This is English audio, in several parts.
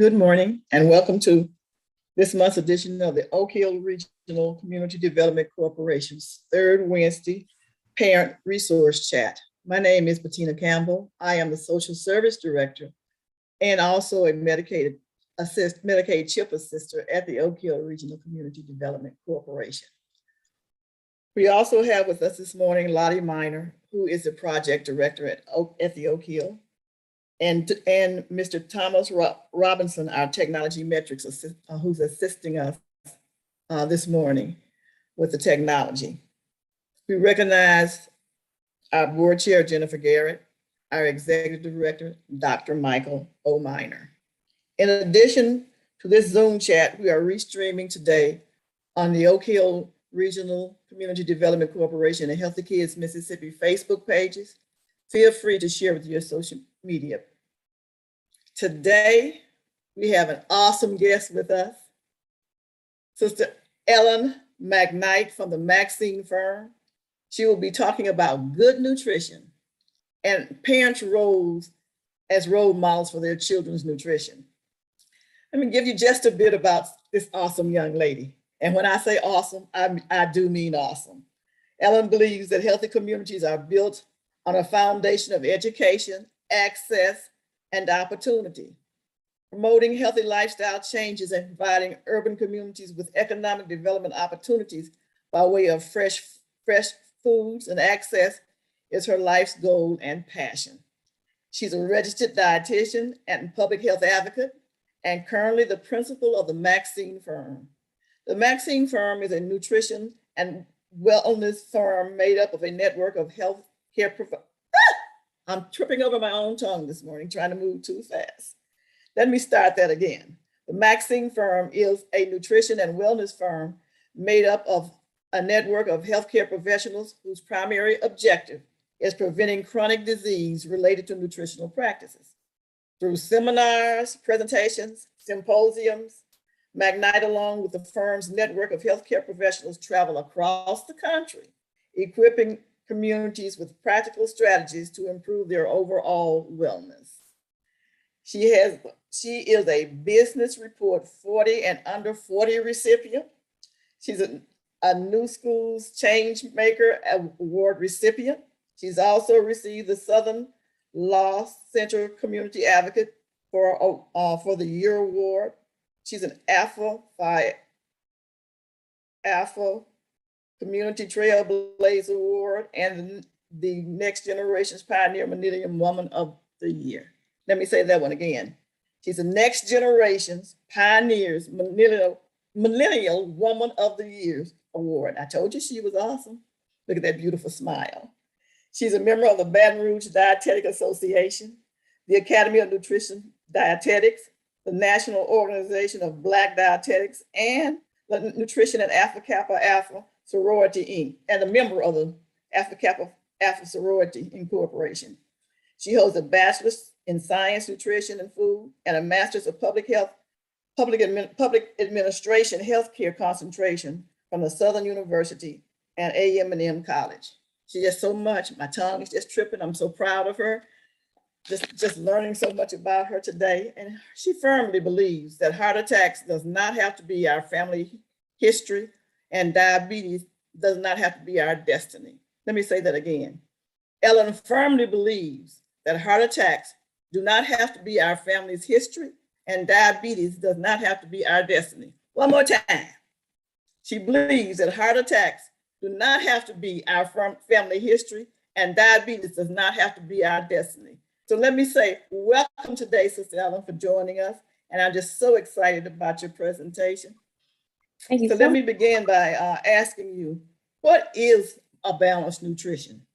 Good morning and welcome to this month's edition of the Oak Hill Regional Community Development Corporation's third Wednesday Parent Resource Chat. My name is Bettina Campbell. I am the Social Service Director and also a Medicaid CHIP assister at the Oak Hill Regional Community Development Corporation. We also have with us this morning Lottie Miner, who is the Project Director at the Oak Hill, and Mr. Thomas Robinson, our technology metrics assist, who's assisting us this morning with the technology. We recognize our board chair, Jennifer Garrett, our executive director, Dr. Michael O. Miner. In addition to this Zoom chat, we are restreaming today on the Oak Hill Regional Community Development Corporation and Healthy Kids Mississippi Facebook pages. Feel free to share with your social media. Today, we have an awesome guest with us, Sister Ellen McKnight from the Maxine firm. She will be talking about good nutrition and parents' roles as role models for their children's nutrition. Let me give you just a bit about this awesome young lady. And when I say awesome, I do mean awesome. Ellen believes that healthy communities are built on a foundation of education, access, and opportunity. Promoting healthy lifestyle changes and providing urban communities with economic development opportunities by way of fresh foods and access is her life's goal and passion. She's a registered dietitian and public health advocate, and currently the principal of the Maxine firm. The Maxine firm is a nutrition and wellness firm made up of a network of health care providers. I'm tripping over my own tongue this morning, trying to move too fast. Let me start that again. The Maxine firm is a nutrition and wellness firm made up of a network of healthcare professionals whose primary objective is preventing chronic disease related to nutritional practices. Through seminars, presentations, symposiums, McKnight, along with the firm's network of healthcare professionals, travel across the country, equipping communities with practical strategies to improve their overall wellness. She is a Business Report 40 and Under 40 recipient. She's a New Schools Change Maker Award recipient. She's also received the Southern Law Center Community Advocate for the Year Award. She's an Alpha Community Trailblazer Award and the Next Generation's Pioneer Millennium Woman of the Year. Let me say that one again. She's a Next Generation's Pioneers Millennial Woman of the Year Award. I told you she was awesome. Look at that beautiful smile. She's a member of the Baton Rouge Dietetic Association, the Academy of Nutrition Dietetics, the National Organization of Black Dietetics, and the Nutrition and Alpha Kappa Alpha Sorority Inc., and a member of the Alpha Kappa Alpha Sorority Incorporation. She holds a bachelor's in science, nutrition, and food, and a master's of public administration, healthcare concentration from the Southern University and A&M College. She does so much. My tongue is just tripping. I'm so proud of her. Just learning so much about her today. And she firmly believes that heart attacks does not have to be our family history, and diabetes does not have to be our destiny. Let me say that again. Ellen firmly believes that heart attacks do not have to be our family's history, and diabetes does not have to be our destiny. One more time. She believes that heart attacks do not have to be our family history, and diabetes does not have to be our destiny. So let me say, welcome today, Sister Ellen, for joining us. And I'm just so excited about your presentation. Thank you. So let me begin by asking you, what is a balanced nutrition?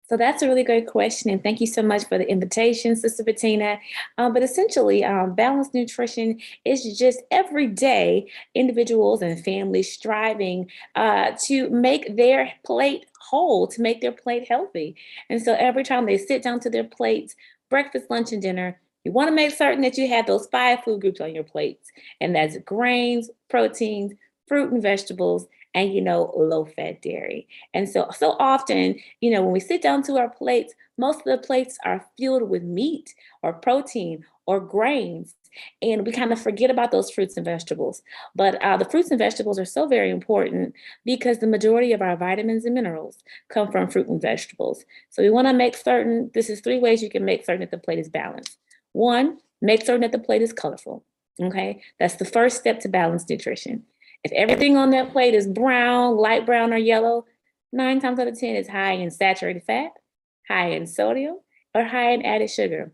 So that's a really great question. And thank you so much for the invitation, Sister Bettina. But essentially, balanced nutrition is just everyday individuals and families striving to make their plate whole, to make their plate healthy. And so every time they sit down to their plates, breakfast, lunch, and dinner, you want to make certain that you have those 5 food groups on your plates. And that's grains, proteins, fruit and vegetables, and, low-fat dairy. And so often, when we sit down to our plates, most of the plates are filled with meat or protein or grains. And we kind of forget about those fruits and vegetables. But the fruits and vegetables are so very important because the majority of our vitamins and minerals come from fruit and vegetables. So we want to make certain, this is 3 ways you can make certain that the plate is balanced. 1, make certain that the plate is colorful. Okay, that's the first step to balanced nutrition. If everything on that plate is brown, light brown, or yellow, 9 times out of 10 is high in saturated fat, high in sodium, or high in added sugar.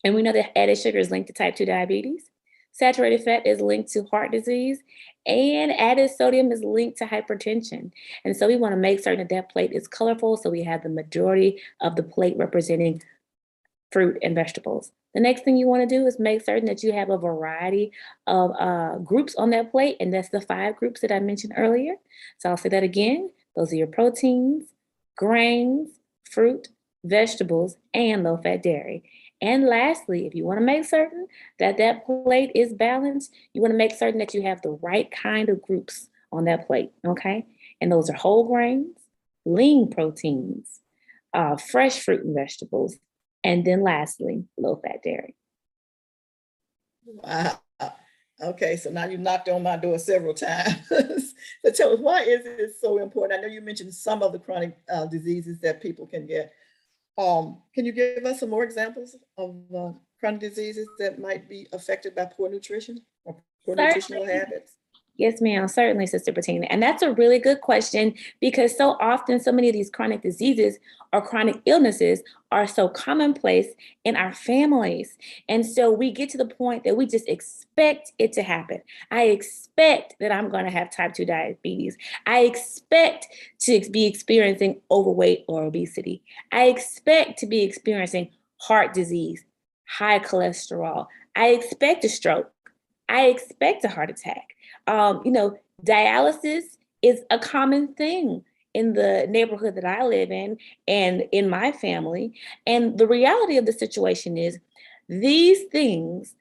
And we know that added sugar is linked to type 2 diabetes. Saturated fat is linked to heart disease, and added sodium is linked to hypertension. And so we want to make certain that that plate is colorful so we have the majority of the plate representing fruit and vegetables. The next thing you want to do is make certain that you have a variety of groups on that plate, and that's the 5 groups that I mentioned earlier. So I'll say that again. Those are your proteins, grains, fruit, vegetables, and low-fat dairy. And lastly, if you want to make certain that that plate is balanced, you want to make certain that you have the right kind of groups on that plate, okay? And those are whole grains, lean proteins, fresh fruit and vegetables, and then lastly, low-fat dairy. Wow. Okay, so now you knocked on my door several times. So tell us, why is it so important? I know you mentioned some of the chronic diseases that people can get. Can you give us some more examples of chronic diseases that might be affected by poor nutrition or poor nutritional Certainly. habits? Yes, ma'am. Certainly, Sister Bettina. And that's a really good question because so often, so many of these chronic diseases or chronic illnesses are so commonplace in our families. And so we get to the point that we just expect it to happen. I expect that I'm going to have type 2 diabetes. I expect to be experiencing overweight or obesity. I expect to be experiencing heart disease, high cholesterol. I expect a stroke. I expect a heart attack. Dialysis is a common thing in the neighborhood that I live in and in my family. And the reality of the situation is these things,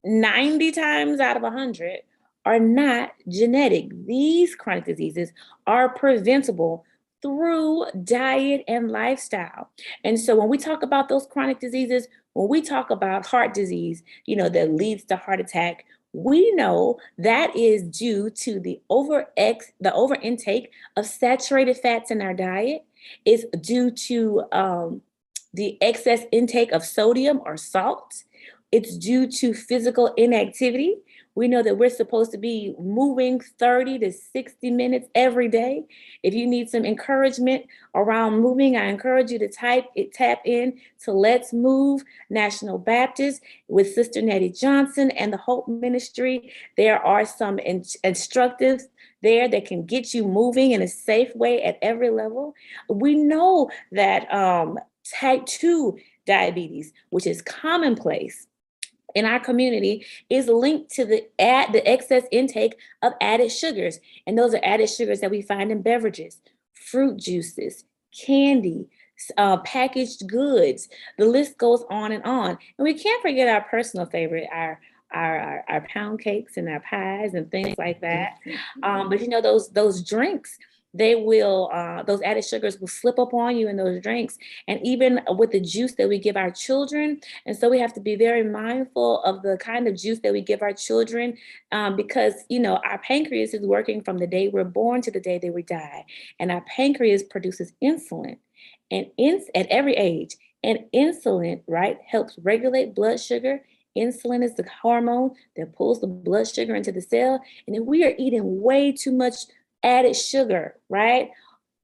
90 times out of 100, are not genetic. These chronic diseases are preventable through diet and lifestyle. And so when we talk about those chronic diseases, when we talk about heart disease, that leads to heart attack, we know that is due to the over intake of saturated fats in our diet. It's due to the excess intake of sodium or salt. It's due to physical inactivity. We know that we're supposed to be moving 30 to 60 minutes every day. If you need some encouragement around moving, I encourage you to tap in to Let's Move National Baptist with Sister Nettie Johnson and the Hope Ministry. There are some instructors there that can get you moving in a safe way at every level. We know that type 2 diabetes, which is commonplace in our community, is linked to the excess intake of added sugars. And those are added sugars that we find in beverages, fruit juices, candy, packaged goods. The list goes on and on. And we can't forget our personal favorite, our pound cakes and our pies and things like that. But those drinks, those added sugars will slip up on you in those drinks, and even with the juice that we give our children. And so we have to be very mindful of the kind of juice that we give our children, because our pancreas is working from the day we're born to the day that we die, and our pancreas produces insulin, and at every age. And insulin, right, helps regulate blood sugar. Insulin is the hormone that pulls the blood sugar into the cell. And if we are eating way too much added sugar, right,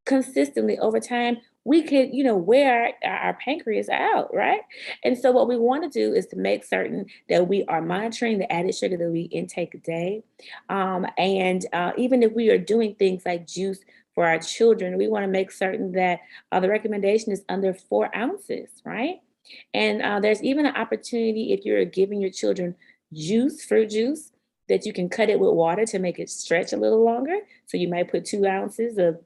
consistently over time, we could, wear our pancreas out, right? And so what we want to do is to make certain that we are monitoring the added sugar that we intake a day. And even if we are doing things like juice for our children, we want to make certain that the recommendation is under 4 ounces, right? And there's even an opportunity if you're giving your children fruit juice, that you can cut it with water to make it stretch a little longer. So you might put 2 ounces of,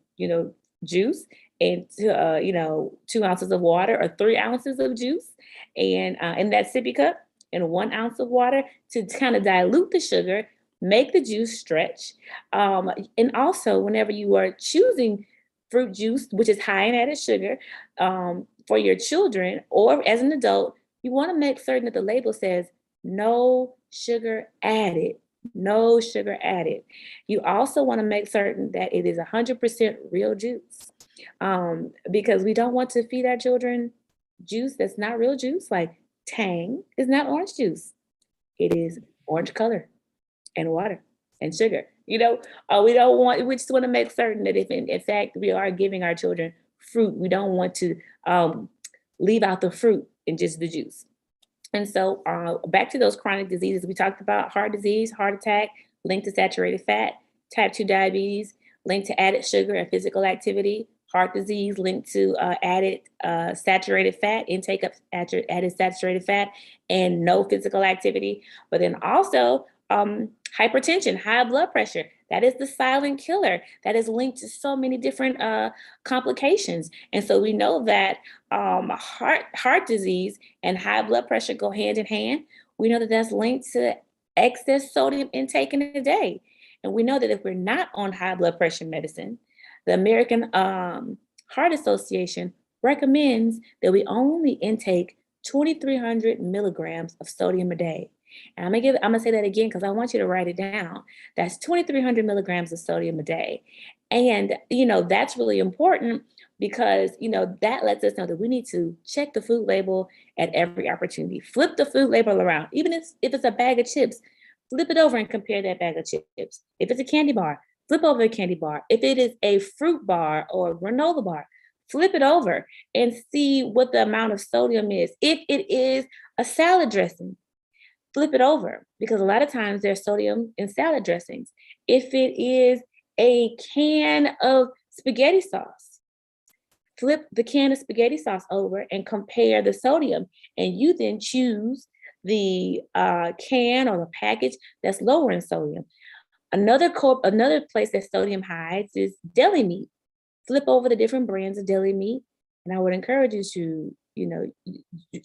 juice into, 2 ounces of water or 3 ounces of juice, and in that sippy cup, and 1 ounce of water to kind of dilute the sugar, make the juice stretch. And also, whenever you are choosing fruit juice, which is high in added sugar, for your children or as an adult, you want to make certain that the label says No sugar added. No sugar added. You also want to make certain that it is 100% real juice, because we don't want to feed our children juice that's not real juice. Like Tang is not orange juice, it is orange color and water and sugar. We don't want, we just want to make certain that if in fact we are giving our children fruit, we don't want to um, leave out the fruit and just the juice. And so back to those chronic diseases we talked about: heart disease, heart attack, linked to saturated fat; type 2 diabetes, linked to added sugar and physical activity; heart disease linked to added saturated fat, intake of added saturated fat, and no physical activity. But then also hypertension, high blood pressure. That is the silent killer. That is linked to so many different complications. And so we know that heart disease and high blood pressure go hand in hand. We know that that's linked to excess sodium intake in a day. And we know that if we're not on high blood pressure medicine, the American Heart Association recommends that we only intake 2,300 milligrams of sodium a day. And I'm gonna say that again because I want you to write it down. That's 2,300 milligrams of sodium a day. And that's really important because that lets us know that we need to check the food label at every opportunity. Flip the food label around, even if it's a bag of chips. Flip it over and compare that bag of chips. If it's a candy bar, flip over a candy bar. If it is a fruit bar or granola bar, flip it over and see what the amount of sodium is. If it is a salad dressing, flip it over because a lot of times there's sodium in salad dressings. If it is a can of spaghetti sauce, flip the can of spaghetti sauce over and compare the sodium. And you then choose the can or the package that's lower in sodium. Another place that sodium hides is deli meat. Flip over the different brands of deli meat, and I would encourage you to,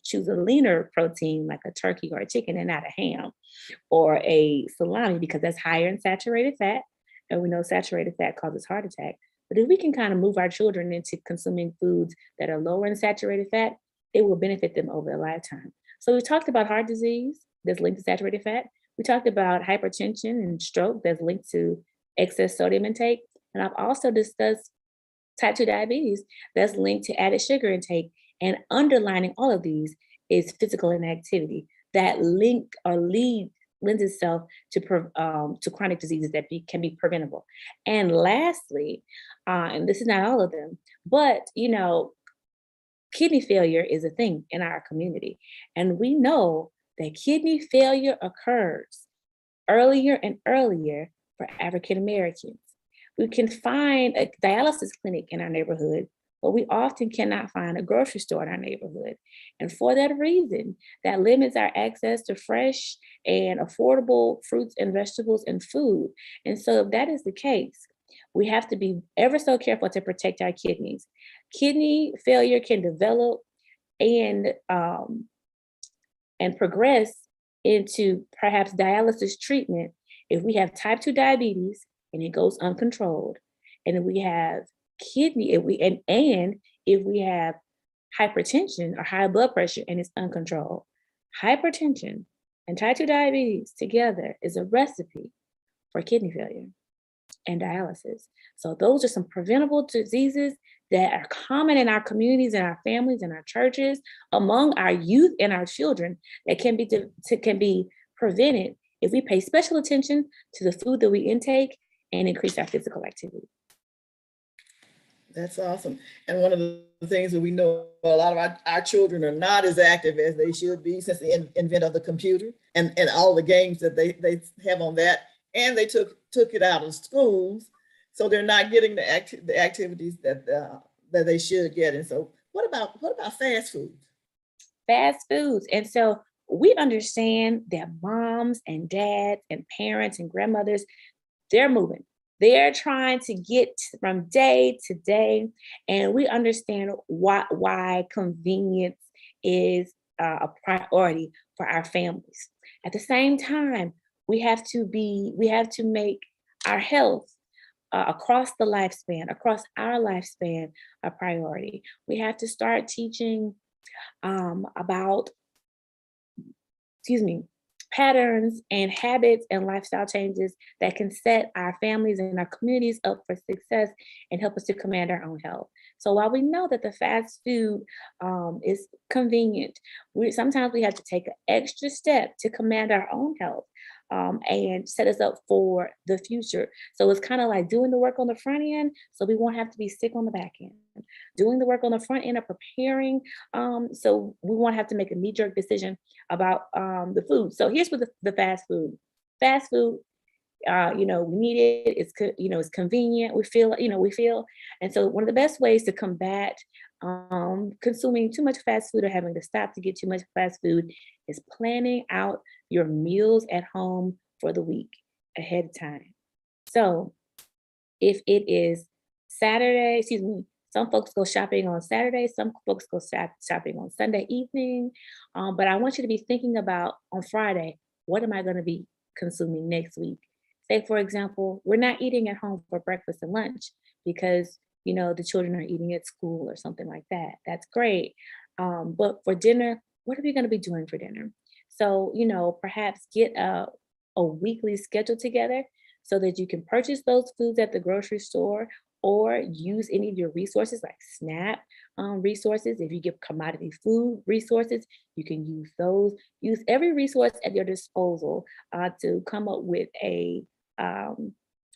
choose a leaner protein like a turkey or a chicken and not a ham or a salami because that's higher in saturated fat, and we know saturated fat causes heart attack. But if we can kind of move our children into consuming foods that are lower in saturated fat, it will benefit them over a lifetime. So we talked about heart disease that's linked to saturated fat. We talked about hypertension and stroke that's linked to excess sodium intake. And I've also discussed type 2 diabetes that's linked to added sugar intake. And underlining all of these is physical inactivity that lends itself to chronic diseases that can be preventable. And lastly, and this is not all of them, but kidney failure is a thing in our community. And we know that kidney failure occurs earlier and earlier for African Americans. We can find a dialysis clinic in our neighborhood, but we often cannot find a grocery store in our neighborhood. And for that reason, that limits our access to fresh and affordable fruits and vegetables and food. And so, if that is the case, we have to be ever so careful to protect our kidneys. Kidney failure can develop and progress into perhaps dialysis treatment if we have type 2 diabetes and it goes uncontrolled, and if we have kidney if we and if we have hypertension or high blood pressure and it's uncontrolled. Hypertension and type 2 diabetes together is a recipe for kidney failure and dialysis. So those are some preventable diseases that are common in our communities and our families and our churches, among our youth and our children, that can be prevented if we pay special attention to the food that we intake and increase our physical activity. That's awesome. And one of the things that we know, a lot of our children are not as active as they should be since the invent of the computer and all the games that they have on that. And they took it out of schools. So they're not getting the activities that they should get. And so what about fast food? Fast foods. And so we understand that moms and dads and parents and grandmothers, they're moving. They're trying to get from day to day, and we understand why convenience is a priority for our families. At the same time, we have to make our health across our lifespan, a priority. We have to start teaching about, excuse me, patterns and habits and lifestyle changes that can set our families and our communities up for success and help us to command our own health. So while we know that the fast food is convenient, sometimes we have to take an extra step to command our own health and set us up for the future. So it's kind of like doing the work on the front end so we won't have to be sick on the back end. Doing the work on the front end of preparing so we won't have to make a knee jerk decision about the food. So here's what the fast food. Fast food, we need it. It's convenient. We feel. And so one of the best ways to combat consuming too much fast food or having to stop to get too much fast food is planning out your meals at home for the week ahead of time. So if it is Saturday, excuse me, some folks go shopping on Saturday, some folks go shopping on Sunday evening. But I want you to be thinking about on Friday, what am I going to be consuming next week? Say, for example, we're not eating at home for breakfast and lunch because, the children are eating at school or something like that. That's great. But for dinner, what are we going to be doing for dinner? So, perhaps get a weekly schedule together so that you can purchase those foods at the grocery store or use any of your resources like SNAP resources. If you give commodity food resources, you can use those. Use every resource at your disposal to come up with um,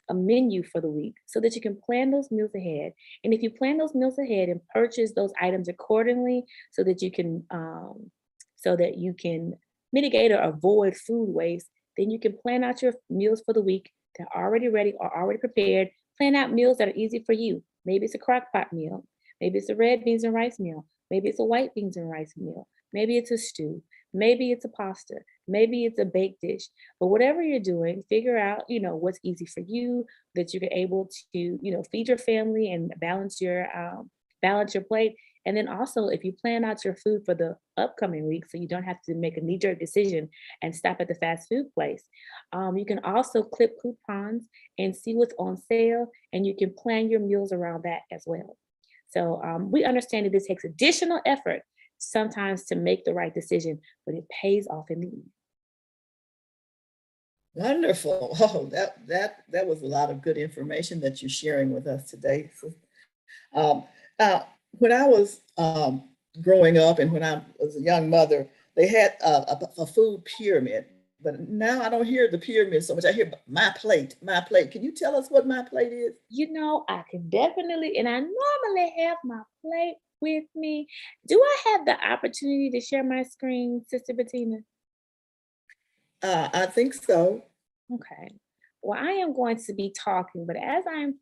a menu for the week so that you can plan those meals ahead. And if you plan those meals ahead and purchase those items accordingly, so that you can mitigate or avoid food waste, then you can plan out your meals for the week. They're already ready or already prepared. Plan out meals that are easy for you. Maybe it's a crock pot meal. Maybe it's a red beans and rice meal. Maybe it's a white beans and rice meal. Maybe it's a stew. Maybe it's a pasta. Maybe it's a baked dish. But whatever you're doing, figure out, what's easy for you that you're able to, feed your family and balance your plate. And then also, if you plan out your food for the upcoming week, so you don't have to make a knee-jerk decision and stop at the fast food place, you can also clip coupons and see what's on sale, and you can plan your meals around that as well. So we understand that this takes additional effort sometimes to make the right decision, but it pays off in the end. Wonderful. Oh, that was a lot of good information that you're sharing with us today. So, Um, uh, when I was growing up and when I was a young mother, they had a food pyramid, but now I don't hear the pyramid so much. I hear my plate, my plate. Can you tell us what my plate is? I can definitely, and I normally have my plate with me. Do I have the opportunity to share my screen, Sister Bettina? I think so. Okay. Well, I am going to be talking, but as I'm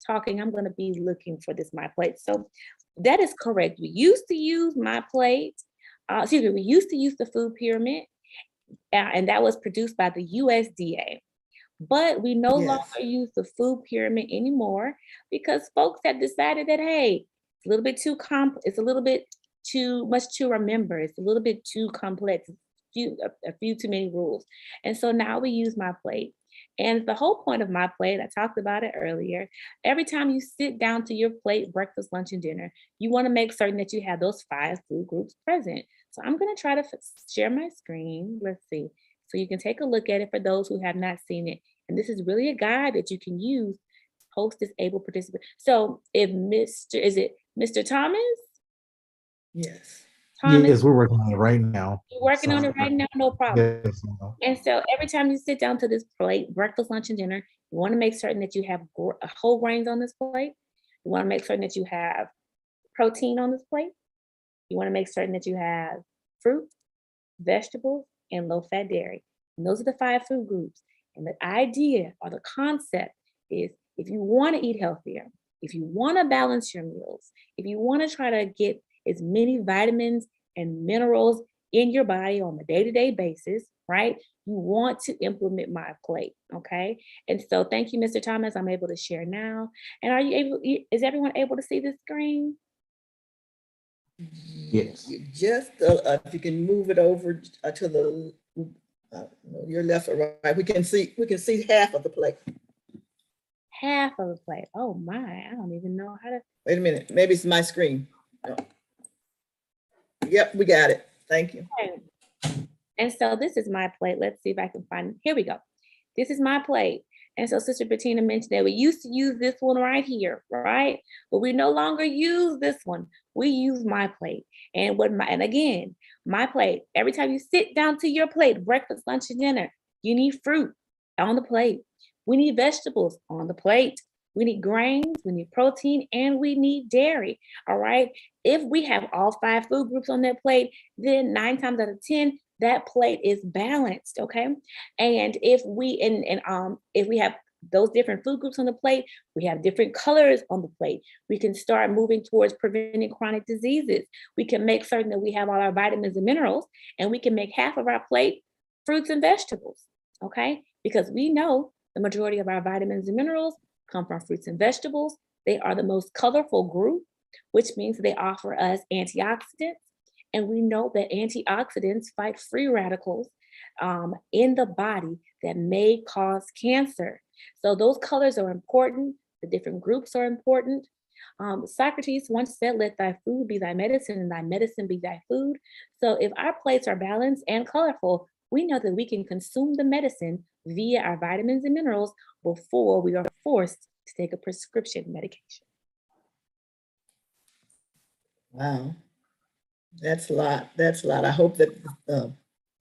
talking, I'm going to be looking for this my plate. So that is correct. We used to use my plate. We used to use the food pyramid, and that was produced by the USDA. But we no longer Yes. use the food pyramid anymore because folks have decided that, hey, it's a little bit it's a little bit too much to remember. It's a little bit too complex. A few too many rules. And so now we use my plate. And the whole point of my plate, I talked about it earlier. Every time you sit down to your plate, breakfast, lunch, and dinner, you want to make certain that you have those 5 food groups present. So I'm going to try to share my screen. Let's see. So you can take a look at it for those who have not seen it. And this is really a guide that you can use post disabled participant. So if is it Mr. Thomas? Yes. Thomas, Yes, we're working on it right now. you're working on So, it right now, no problem. yes, no. And so every time you sit down to this plate, breakfast, lunch, and dinner, you want to make certain that you have whole grains on this plate. You want to make certain that you have protein on this plate. You want to make certain that you have fruit, vegetables, and low fat dairy. And those are the 5 food groups. And the idea or the concept is if you want to eat healthier, if you want to balance your meals, if you want to try to get as many vitamins and minerals in your body on a day-to-day basis, right? You want to implement my plate, okay? And so thank you, Mr. Thomas. I'm able to share now. And is everyone able to see the screen? Yes. Just if you can move it over to the your left or right, we can see half of the plate. Half of the plate. Oh my, I don't even know how to. Wait a minute, maybe it's my screen. No. Yep, we got it. Thank you. Okay. And so this is my plate. Let's see if I can find, here we go. This is my plate. And so Sister Bettina mentioned that we used to use this one right here, right? But we no longer use this one. We use my plate. And again, my plate. Every time you sit down to your plate, breakfast, lunch, and dinner, you need fruit on the plate. We need vegetables on the plate. We need grains, we need protein, and we need dairy. All right. If we have all five food groups on that plate, then 9 times out of 10, that plate is balanced. Okay. And if we have those different food groups on the plate, we have different colors on the plate. We can start moving towards preventing chronic diseases. We can make certain that we have all our vitamins and minerals, and we can make half of our plate fruits and vegetables. Okay. Because we know the majority of our vitamins and minerals come from fruits and vegetables. They are the most colorful group, which means they offer us antioxidants. And we know that antioxidants fight free radicals in the body that may cause cancer. So those colors are important. The different groups are important. Socrates once said, "Let thy food be thy medicine, and thy medicine be thy food." So if our plates are balanced and colorful, we know that we can consume the medicine via our vitamins and minerals before we are forced to take a prescription medication. Wow, that's a lot. That's a lot. I hope that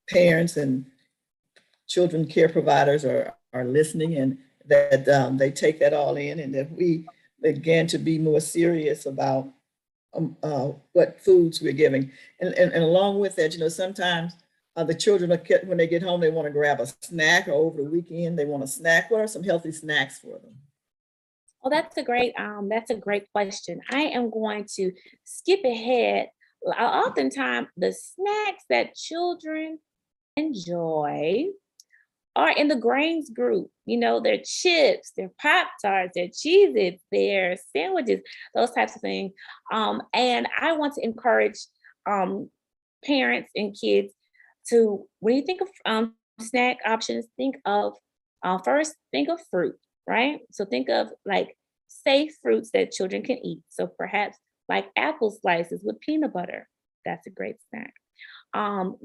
parents and children care providers are listening, and that they take that all in, and that we begin to be more serious about what foods we're giving. And along with that, sometimes the children, when they get home, they want to grab a snack, or over the weekend, they want a snack. What are some healthy snacks for them? Well, that's a great question. I am going to skip ahead. Oftentimes, the snacks that children enjoy are in the grains group. Their chips, their Pop Tarts, their Cheez-Its, their sandwiches, those types of things. And I want to encourage um, parents and kids to, when you think of snack options, first, think of fruit, right? So think of like safe fruits that children can eat. So perhaps like apple slices with peanut butter. That's a great snack.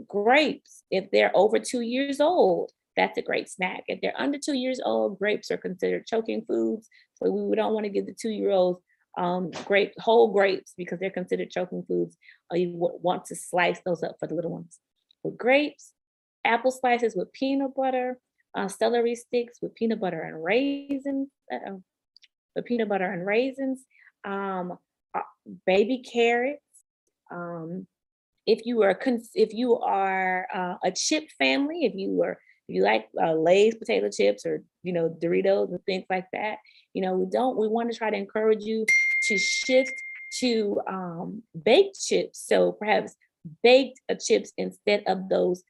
Grapes, if they're over 2 years old, that's a great snack. If they're under 2 years old, grapes are considered choking foods. So we don't want to give the 2 year olds whole grapes because they're considered choking foods. You want to slice those up for the little ones. With grapes, apple slices with peanut butter, celery sticks with peanut butter and raisins, with peanut butter and raisins, um, uh, baby carrots. Um, if you are a chip family, if you like Lay's potato chips, or Doritos and things like that, we want to try to encourage you to shift to baked chips. So perhaps baked chips instead of those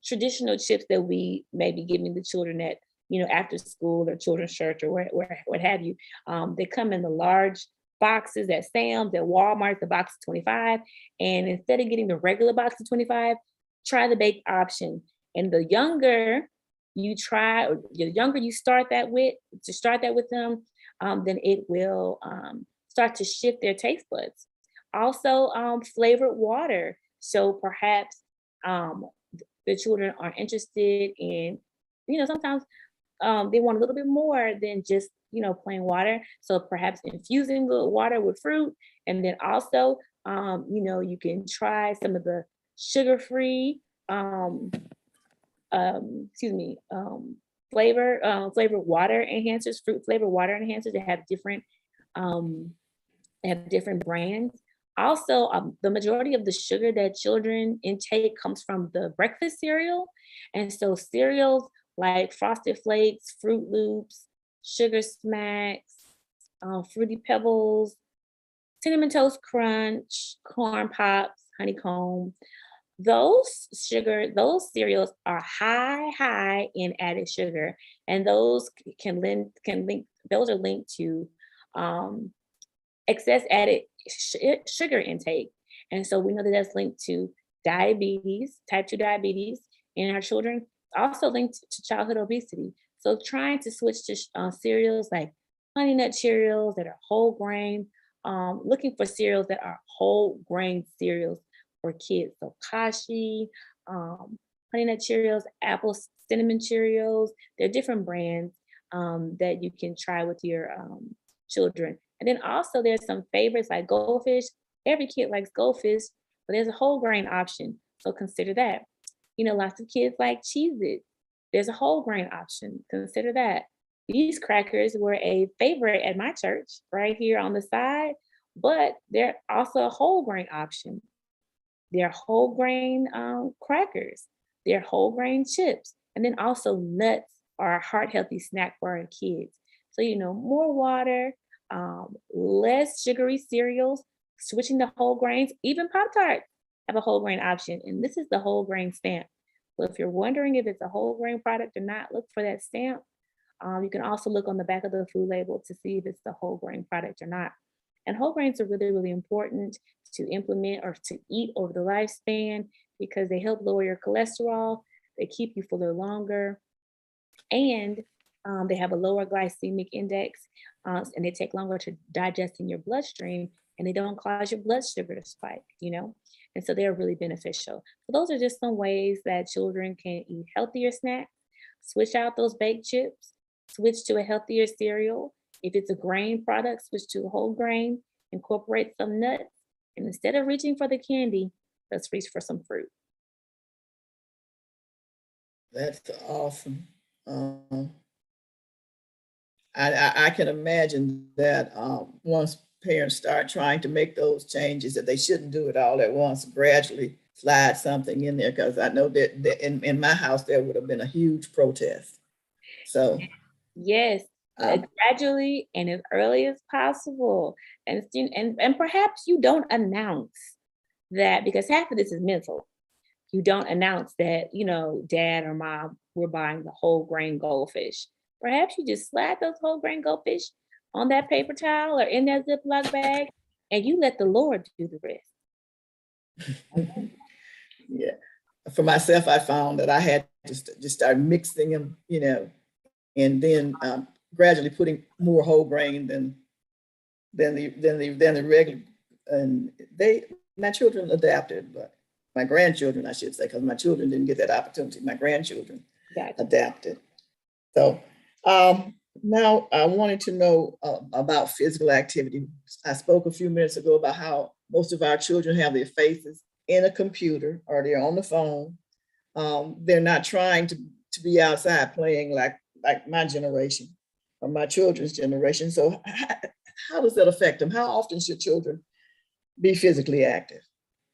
traditional chips that we may be giving the children at after school or children's church, or what have you. They come in the large boxes at Sam's, at Walmart, the box is 25. And instead of getting the regular box of 25, try the baked option. And the younger you start that with them, then it will start to shift their taste buds. Also, flavored water. So perhaps um, the children are interested in, sometimes they want a little bit more than just plain water. So perhaps infusing the water with fruit, and then also you can try some of the sugar-free um, excuse me flavored water enhancers, fruit flavored water enhancers that um, have different brands. Also, the majority of the sugar that children intake comes from the breakfast cereal. And so cereals like Frosted Flakes, Fruit Loops, Sugar Smacks, Fruity Pebbles, Cinnamon Toast Crunch, Corn Pops, Honeycomb, those cereals are high in added sugar, and those can link those are linked to um, excess added sugar intake. And so we know that that's linked to diabetes, type 2 diabetes in our children, also linked to childhood obesity. So trying to switch to cereals like Honey Nut Cheerios that are whole grain, looking for cereals that are whole grain cereals for kids. So Kashi, Honey Nut Cheerios, Apple Cinnamon Cheerios. There are different brands that you can try with your children. And then also there's some favorites like Goldfish. Every kid likes Goldfish, but there's a whole grain option. So consider that. Lots of kids like Cheez It. There's a whole grain option. Consider that. These crackers were a favorite at my church right here on the side, but they're also a whole grain option. They're whole grain crackers. They're whole grain chips. And then also nuts are a heart healthy snack for our kids. So, more water, less sugary cereals, switching to whole grains, even Pop Tarts have a whole grain option. And this is the whole grain stamp. So if you're wondering if it's a whole grain product or not, look for that stamp. You can also look on the back of the food label to see if it's the whole grain product or not. And whole grains are really, really important to implement or to eat over the lifespan because they help lower your cholesterol, they keep you fuller longer, and they have a lower glycemic index, and they take longer to digest in your bloodstream, and they don't cause your blood sugar to spike. And so they're really beneficial. So those are just some ways that children can eat healthier snacks, switch out those baked chips, switch to a healthier cereal. If it's a grain product, switch to a whole grain, incorporate some nuts, and instead of reaching for the candy, let's reach for some fruit. That's awesome. I can imagine that once parents start trying to make those changes, that they shouldn't do it all at once, gradually slide something in there, because I know that in my house, there would have been a huge protest. So, Yes, um, gradually and as early as possible. And perhaps you don't announce that because half of this is mental. You don't announce that, dad or mom, we're buying the whole grain goldfish. Perhaps you just slide those whole grain goldfish on that paper towel or in that Ziploc bag and you let the Lord do the rest. yeah. For myself, I found that I had to just start mixing them, and then gradually putting more whole grain than the regular. And my children adapted, but my grandchildren, I should say, because my children didn't get that opportunity. My grandchildren Gotcha. adapted. So now I wanted to know about physical activity. I spoke a few minutes ago about how most of our children have their faces in a computer or they're on the phone. They're not trying to be outside playing like my generation or my children's generation. So how does that affect them? How often should children be physically active?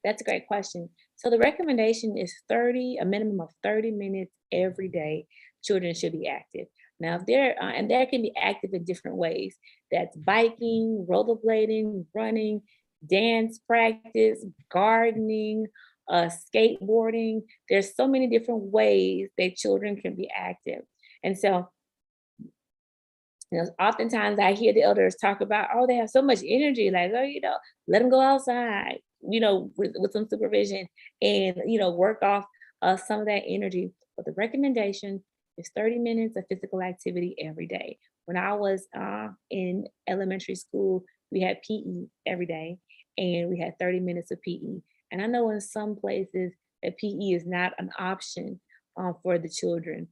That's a great question. So the recommendation is a minimum of 30 minutes every day. Children should be active. Now, if and they can be active in different ways. That's biking, rollerblading, running, dance practice, gardening, skateboarding. There's so many different ways that children can be active. And so oftentimes I hear the elders talk about, oh, they have so much energy, like, oh, let them go outside, with some supervision and, work off some of that energy. But the recommendation is 30 minutes of physical activity every day. When I was in elementary school, we had PE every day and we had 30 minutes of PE. And I know in some places that PE is not an option for the children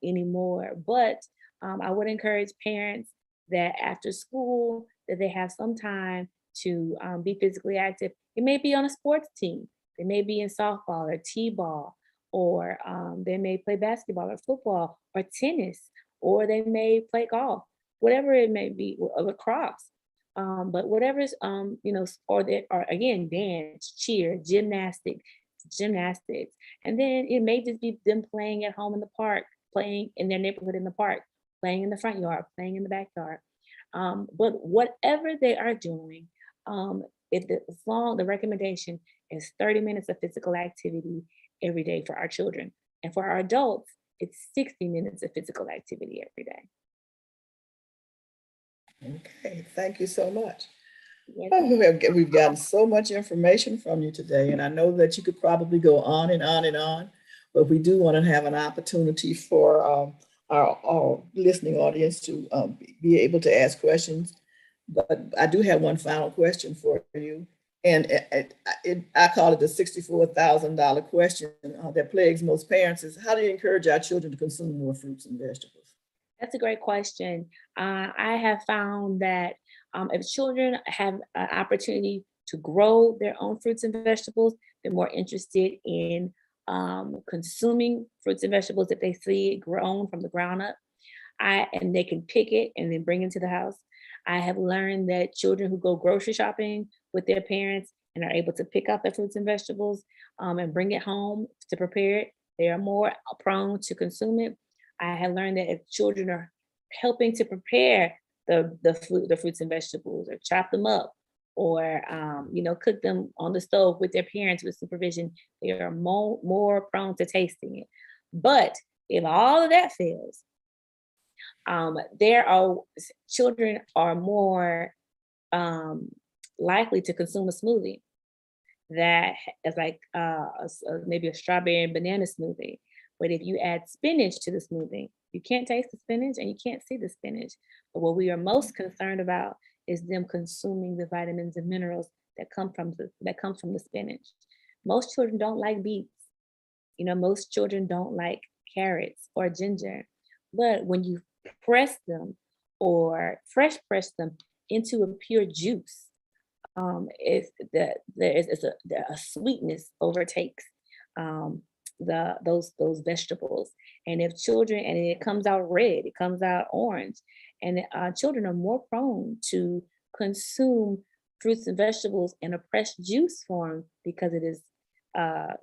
anymore, but I would encourage parents that after school that they have some time to be physically active. It may be on a sports team. They may be in softball or t-ball, or they may play basketball or football or tennis, or they may play golf, whatever it may be, or lacrosse. But whatever's or again dance, cheer, gymnastics, and then it may just be them playing at home in the park, playing in their neighborhood in the park, playing in the front yard, playing in the backyard. But whatever they are doing, as long the recommendation is 30 minutes of physical activity every day for our children. And for our adults, it's 60 minutes of physical activity every day. Okay, thank you so much. Yes, Oh, we've gotten so much information from you today, and I know that you could probably go on and on and on, but we do want to have an opportunity for our listening audience to be able to ask questions. But I do have one final question for you, And I call it the $64,000 question that plagues most parents is, how do you encourage our children to consume more fruits and vegetables? That's a great question. I have found that if children have an opportunity to grow their own fruits and vegetables, they're more interested in consuming fruits and vegetables that they see grown from the ground up. And they can pick it and then bring it to the house. I have learned that children who go grocery shopping with their parents and are able to pick out their fruits and vegetables and bring it home to prepare it, they are more prone to consume it. I have learned that if children are helping to prepare the fruits and vegetables, or chop them up, or cook them on the stove with their parents with supervision, they are more prone to tasting it. But if all of that fails, there are children are more um, likely to consume a smoothie that is like maybe a strawberry and banana smoothie. But if you add spinach to the smoothie, you can't taste the spinach and you can't see the spinach. But what we are most concerned about is them consuming the vitamins and minerals that comes from the spinach. Most children don't like beets. Most children don't like carrots or ginger. But when you press them or fresh press them into a pure juice, it's a sweetness overtakes those vegetables. And if children, and it comes out red, it comes out orange, and children are more prone to consume fruits and vegetables in a fresh juice form because it is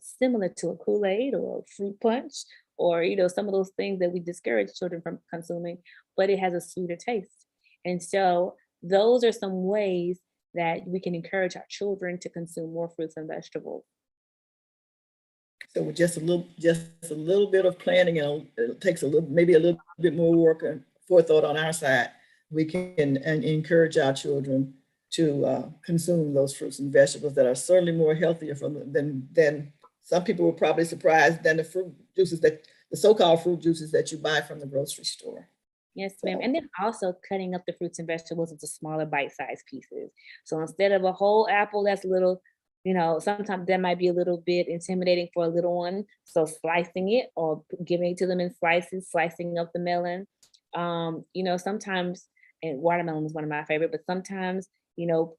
similar to a Kool-Aid or a fruit punch, or some of those things that we discourage children from consuming, but it has a sweeter taste. And so those are some ways that we can encourage our children to consume more fruits and vegetables. So with just a little bit of planning, and it takes maybe a little bit more work and forethought on our side, we can and encourage our children to consume those fruits and vegetables that are certainly more healthier than some people were probably surprised than the so-called fruit juices that you buy from the grocery store. Yes, ma'am. So And then also cutting up the fruits and vegetables into smaller bite-sized pieces. So instead of a whole apple that's little, sometimes that might be a little bit intimidating for a little one. So slicing it or giving it to them in slices, slicing up the melon. Sometimes, and watermelon is one of my favorite, but sometimes,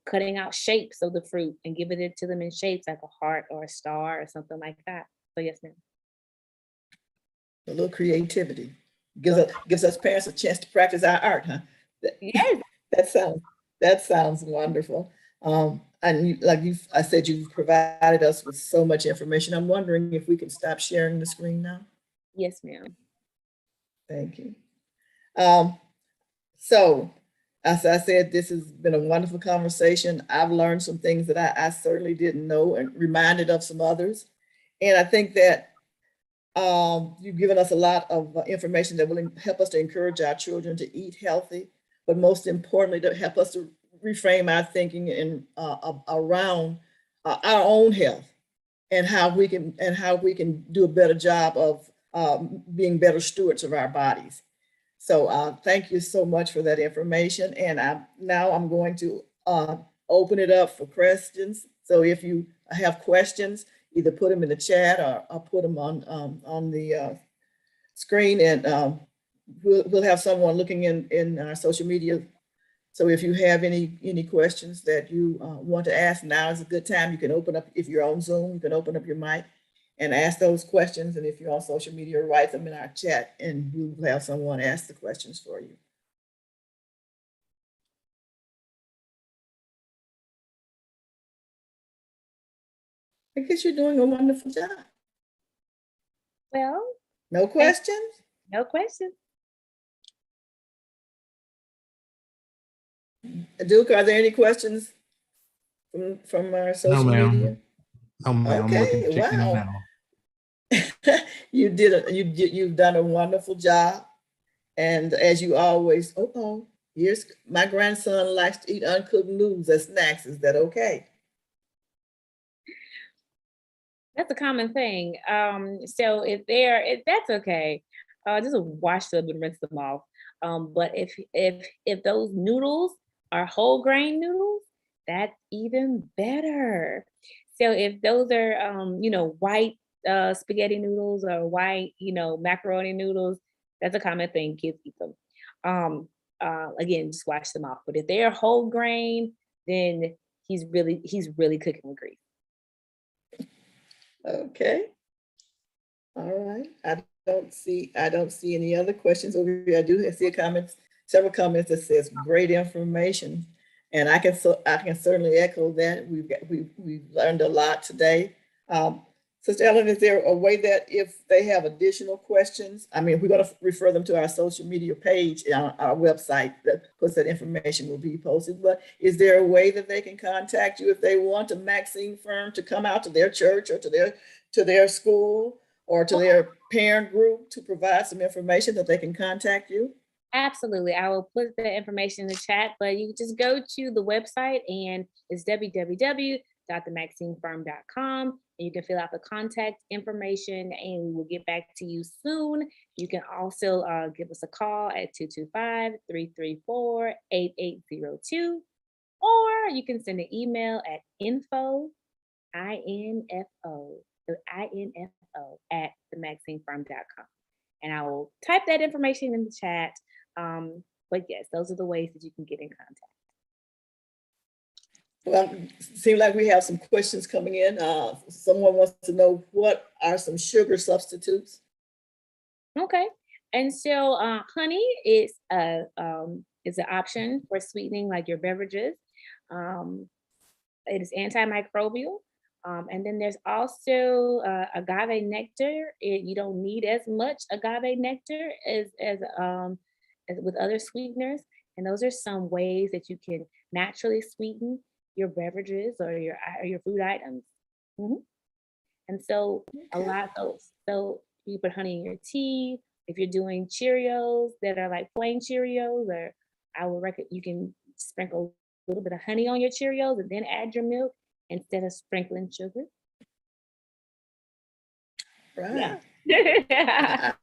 cutting out shapes of the fruit and giving it to them in shapes like a heart or a star or something like that. So yes, ma'am. a little creativity gives us parents a chance to practice our art, huh? That, Yes. that sounds that sounds wonderful. And I said, you've provided us with so much information. I'm wondering if we can stop sharing the screen now. Yes, ma'am. Thank you. Um, so, as I said, this has been a wonderful conversation. I've learned some things that I certainly didn't know, and reminded of some others. And I think that you've given us a lot of information that will help us to encourage our children to eat healthy, but most importantly, to help us to reframe our thinking around our own health, and how we can do a better job of being better stewards of our bodies. So thank you so much for that information. And now I'm going to open it up for questions. So if you have questions, either put them in the chat, or put them on the screen, and we'll have someone looking in our social media. So if you have any questions that you want to ask, now is a good time. You can open up, if you're on Zoom, you can open up your mic and ask those questions. And if you're on social media, write them in our chat, and we'll have someone ask the questions for you. I guess you're doing a wonderful job. Well, No questions? no questions. Duke, are there any questions from our No, social media? ma'am. No, ma'am. I'm looking Okay, to check in wow. now. You've done a wonderful job. And as you always, here's my grandson likes to eat uncooked noodles as snacks. Is that okay? That's a common thing. So if that's okay, just wash them and rinse them off. But if those noodles are whole grain noodles, That's even better. So if those are, white spaghetti noodles or white, macaroni noodles, that's a common thing. Kids eat them. Um, again, just wash them off. But if they're whole grain, then he's really cooking with grease. Okay. All right. I don't see any other questions over here. I do see a comment, several comments that says great information. And I can certainly echo that. We've learned a lot today. Um, Sister Ellen, is there a way that if they have additional questions, I mean, we're going to refer them to our social media page on our website, that puts that information will be posted. But is there a way that they can contact you if they want a Maxine firm to come out to their church or to their school or to their parent group to provide some information that they can contact you? Absolutely. I will put the information in the chat, but you just go to the website and it's www.themaximefirm.com and you can fill out the contact information and we will get back to you soon. You can also give us a call at 225-334-8802 or you can send an email at info at themaximefirm.com and I will type that information in the chat. But yes, those are the ways that you can get in contact. Well, seems like we have some questions coming in. Someone wants to know what are some sugar substitutes? Okay. And so honey is an option for sweetening like your beverages. Um, it is antimicrobial. And then there's also agave nectar. You don't need as much agave nectar as with other sweeteners. And those are some ways that you can naturally sweeten your beverages or your food items. Mhm. And so a Okay. lot of those. So you put honey in your tea. If you're doing Cheerios that are like plain Cheerios, or I would recommend you can sprinkle a little bit of honey on your Cheerios and then add your milk instead of sprinkling sugar. Right. Yeah.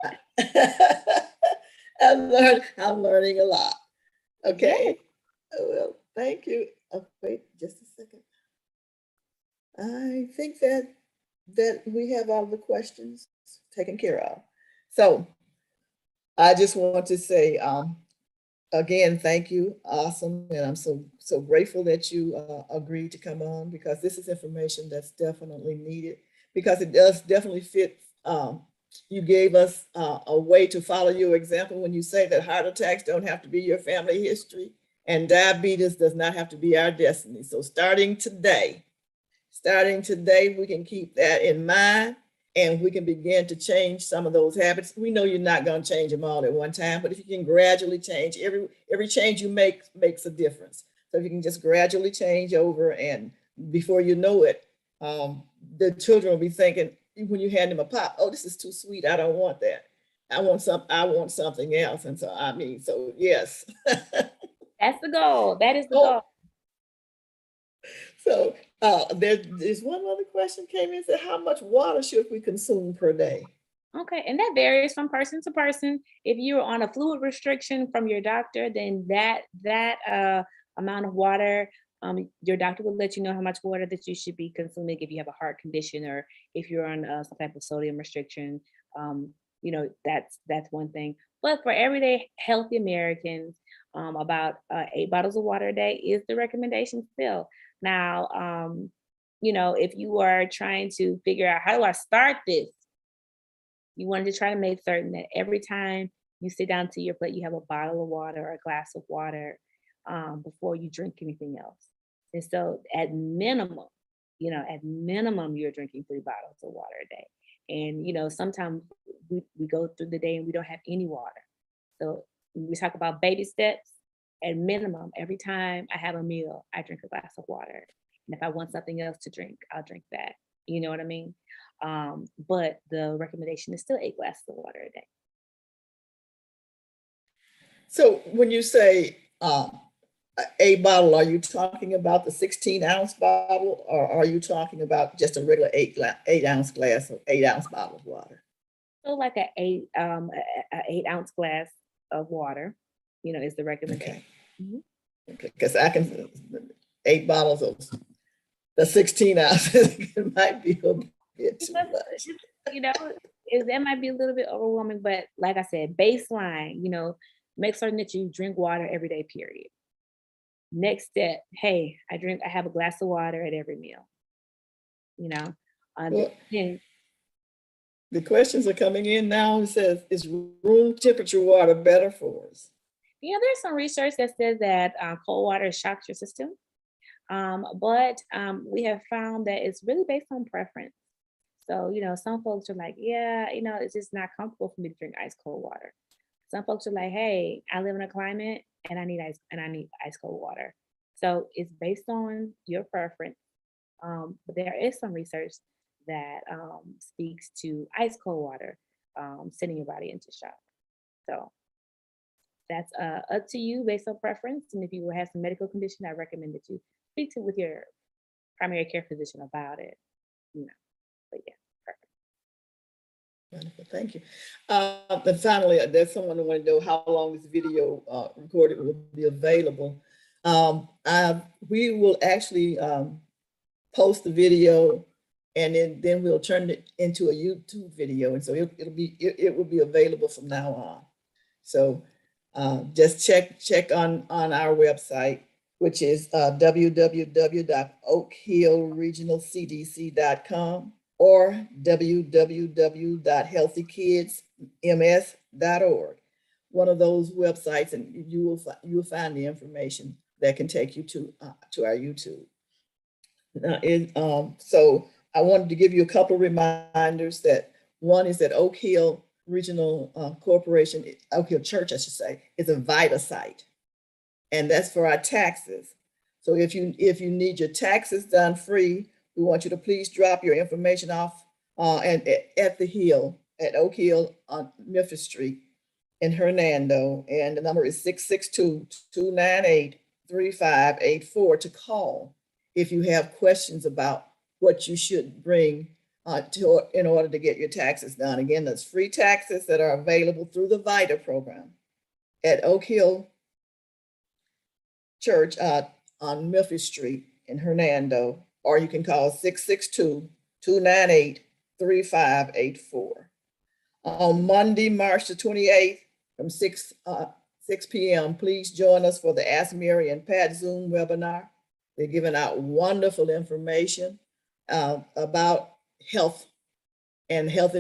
I'm learning a lot. Yes. Okay. Well, thank you. Wait just a second. I think that we have all the questions taken care of. So I just want to say again, thank you. Awesome. And I'm so grateful that you agreed to come on because this is information that's definitely needed because it does definitely fit. You gave us a way to follow your example when you say that heart attacks don't have to be your family history and diabetes does not have to be our destiny. So starting today, we can keep that in mind and we can begin to change some of those habits. We know you're not going to change them all at one time, but if you can gradually change, every change you make makes a difference. So if you can just gradually change over and before you know it, the children will be thinking when you hand them a pop, oh, this is too sweet. I don't want that. I want something else. And so I mean, so yes. That's the goal. That is the Oh, goal. so there's one other question came in, said, how much water should we consume per day? Okay, and that varies from person to person. If you're on a fluid restriction from your doctor, then that amount of water, your doctor will let you know how much water that you should be consuming if you have a heart condition or if you're on some type of sodium restriction. That's one thing. But for everyday healthy Americans, about 8 bottles of water a day is the recommendation still. Now, if you are trying to figure out how do I start this, you wanted to try to make certain that every time you sit down to your plate, you have a bottle of water or a glass of water before you drink anything else. And so, at minimum, you're drinking 3 bottles of water a day. And sometimes we go through the day and we don't have any water. So when we talk about baby steps, at minimum, every time I have a meal, I drink a glass of water. And if I want something else to drink, I'll drink that. You know what I mean? But the recommendation is still 8 glasses of water a day. So when you say a bottle, are you talking about the 16-ounce bottle, or are you talking about just a regular 8-ounce glass or 8-ounce bottle of water? So like a 8 ounce glass of water, is the recommendation. Okay, Mhm. okay, because I can 8 bottles of the 16 ounces, it might be a bit too much. You know, that might be a little bit overwhelming, but like I said, baseline, make certain that you drink water every day, period. Next step, hey, I have a glass of water at every meal. Well, Then the questions are coming in now. It says, is room temperature water better for us? there's some research that says that cold water shocks your system. But we have found that it's really based on preference. So, some folks are like, yeah, it's just not comfortable for me to drink ice cold water. Some folks are like, hey, I live in a climate and I need ice cold water. So it's based on your preference. But there is some research that speaks to ice cold water sending your body into shock. So that's up to you based on preference. And if you have some medical condition, I recommend that you speak with your primary care physician about it. But yeah, perfect. Wonderful, thank you. And finally, there's someone who want to know how long this video recorded will be available. We will actually post the video, and then we'll turn it into a YouTube video, and so it will be available from now on. So just check on our website, which is www.oakhillregionalcdc.com or www.healthykidsms.org. One of those websites, and you will find the information that can take you to our YouTube. So I wanted to give you a couple of reminders. That one is that Oak Hill Regional Corporation, Oak Hill Church, I should say, is a VITA site, and that's for our taxes. So if you need your taxes done free, we want you to please drop your information off at the Hill, at Oak Hill on Memphis Street in Hernando, and the number is 662-298-3584 to call if you have questions about what you should bring in order to get your taxes done. Again, that's free taxes that are available through the VITA program at Oak Hill Church on Memphis Street in Hernando, or you can call 662-298-3584. On Monday, March the 28th, from 6 p.m., please join us for the Ask Mary and Pat Zoom webinar. They're giving out wonderful information about health and health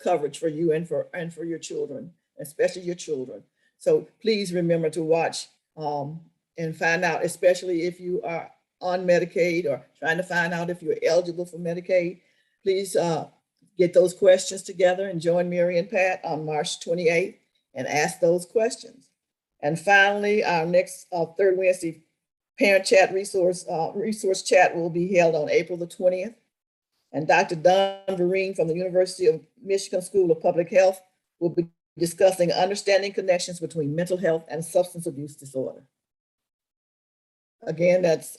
coverage for you and for your children, especially your children. So please remember to watch and find out, especially if you are on Medicaid or trying to find out if you're eligible for Medicaid. Please get those questions together and join Mary and Pat on March 28th and ask those questions. And finally, our next third Wednesday parent chat resource chat will be held on April the 20th. And Dr. Don Vereen from the University of Michigan School of Public Health will be discussing understanding connections between mental health and substance abuse disorder. Again, that's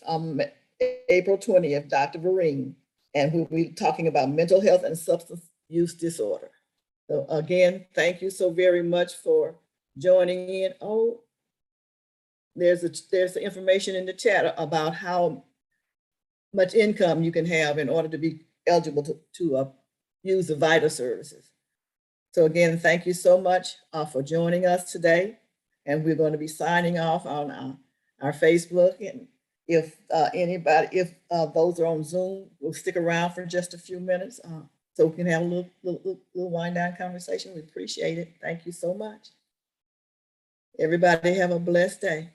April 20th, Dr. Vereen, and we'll be talking about mental health and substance use disorder. So again, thank you so very much for joining in. Oh, there's the information in the chat about how much income you can have in order to be eligible to use the VITA services. So again, thank you so much for joining us today. And we're going to be signing off on our Facebook. And if those are on Zoom, we'll stick around for just a few minutes so we can have a little wind down conversation. We appreciate it. Thank you so much. Everybody have a blessed day.